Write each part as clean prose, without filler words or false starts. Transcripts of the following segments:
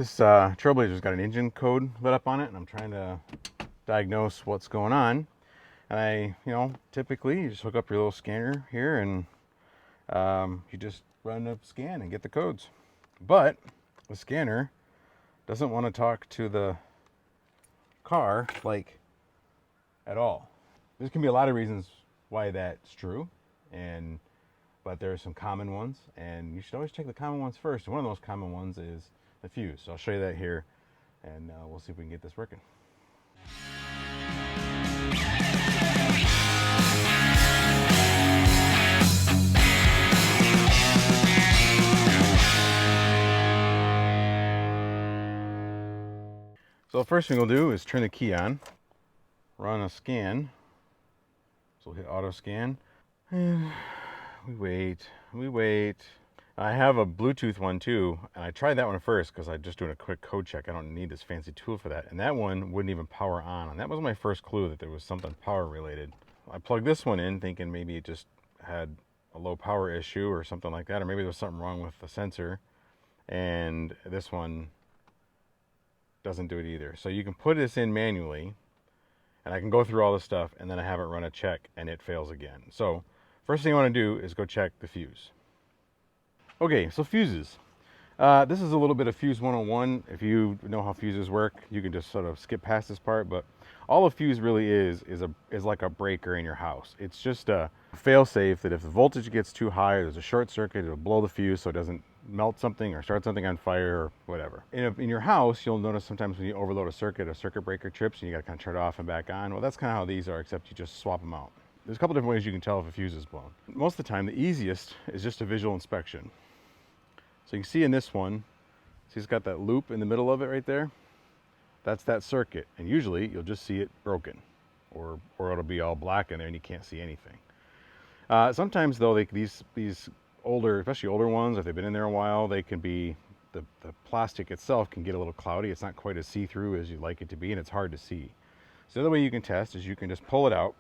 This Trailblazer's got an engine code lit up on it, and I'm trying to diagnose what's going on. And typically you just hook up your little scanner here, and you just run a scan and get the codes. But the scanner doesn't want to talk to the car at all. There can be a lot of reasons why that's true, but there are some common ones, and you should always check the common ones first. And one of those common ones is the fuse. So I'll show you that here, and we'll see if we can get this working. So the first thing we'll do is turn the key on, run a scan. So we'll hit auto scan, and we wait. I have a Bluetooth one too, and I tried that one first because I'm just doing a quick code check. I don't need this fancy tool for that. And that one wouldn't even power on. And that was my first clue that there was something power related. I plugged this one in thinking maybe it just had a low power issue or something like that, or maybe there was something wrong with the sensor. And this one doesn't do it either. So you can put this in manually, and I can go through all this stuff, and then I have it run a check, and it fails again. So first thing I want to do is go check the fuse. Okay, so fuses. This is a little bit of fuse 101. If you know how fuses work, you can just sort of skip past this part, but all a fuse really is like a breaker in your house. It's just a fail-safe that if the voltage gets too high or there's a short circuit, it'll blow the fuse so it doesn't melt something or start something on fire or whatever. In your house, you'll notice sometimes when you overload a circuit breaker trips and you gotta kind of turn it off and back on. Well, that's kind of how these are, except you just swap them out. There's a couple different ways you can tell if a fuse is blown. Most of the time, the easiest is just a visual inspection. So you can see in this one, see it's got that loop in the middle of it right there? That's that circuit, and usually you'll just see it broken, or it'll be all black in there and you can't see anything. Sometimes though, these older, especially older ones, if they've been in there a while, they can be, the plastic itself can get a little cloudy. It's not quite as see-through as you'd like it to be, and it's hard to see. So the other way you can test is you can just pull it out.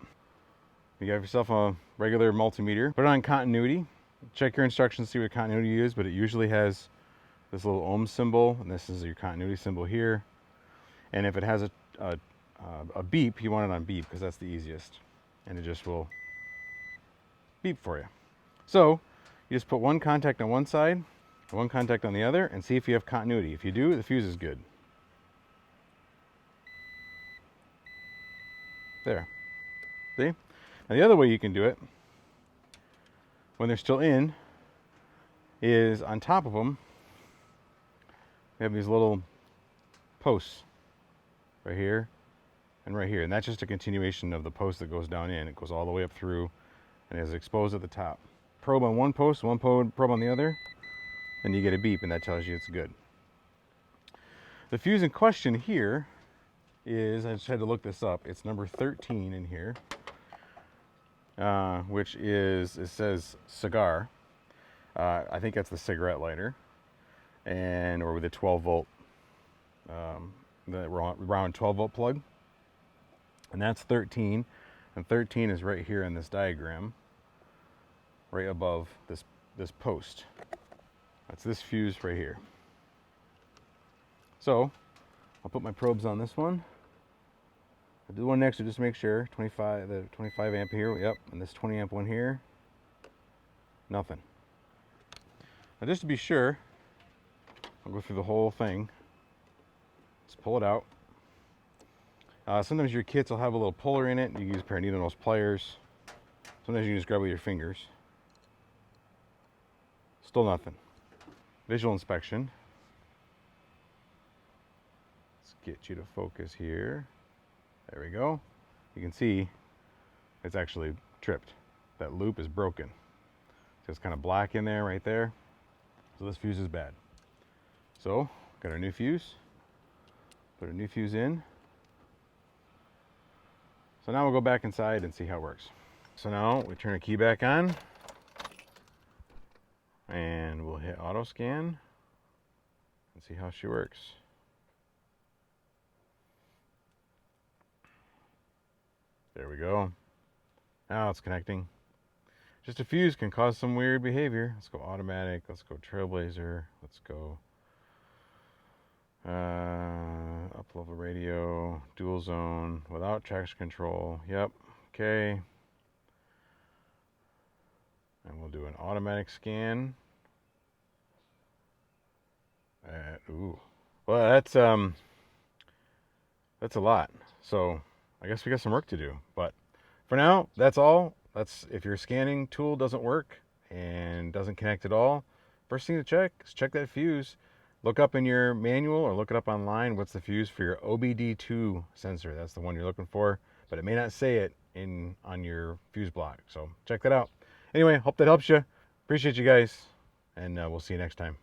You have yourself a regular multimeter, put it on continuity, check your instructions, see what continuity you use, but it usually has this little ohm symbol, and this is your continuity symbol here. And if it has a beep, you want it on beep because that's the easiest, and it just will beep for you. So you just put one contact on one side and one contact on the other and see if you have continuity. If you do, the fuse is good. There. See? Now the other way you can do it, when they're still in, is on top of them, we have these little posts right here and right here. And that's just a continuation of the post that goes down in. It goes all the way up through and is exposed at the top. Probe on one post, one probe on the other, and you get a beep, and that tells you it's good. The fuse in question here is, I just had to look this up, it's number 13 in here, which is, it says cigar. I think that's the cigarette lighter, or with a 12 volt, the round 12 volt plug. And that's 13, and 13 is right here in this diagram, right above this post. That's this fuse right here. So I'll put my probes on this one. I'll do one next to just make sure. The 25 amp here, yep, and this 20 amp one here. Nothing. Now just to be sure, I'll go through the whole thing. Just pull it out. Sometimes your kits will have a little puller in it. You can use a pair of needle nose pliers. Sometimes you can just grab with your fingers. Still nothing. Visual inspection. Let's get you to focus here. There we go. You can see it's actually tripped. That loop is broken. So it's kind of black in there, right there. So this fuse is bad. So, got our new fuse. Put a new fuse in. So now we'll go back inside and see how it works. So now we turn the key back on, and we'll hit auto scan and see how she works. There we go. Now it's connecting. Just a fuse can cause some weird behavior. Let's go automatic. Let's go Trailblazer. Let's go Up level radio, dual zone, without traction control. Yep. Okay. And we'll do an automatic scan. Ooh. Well, that's a lot. So I guess we got some work to do. But for now, that's all. That's if your scanning tool doesn't work and doesn't connect at all. First thing to check is check that fuse. Look up in your manual or look it up online. What's the fuse for your OBD2 sensor? That's the one you're looking for, but it may not say it on your fuse block. So check that out. Anyway, hope that helps you. Appreciate you guys, and we'll see you next time.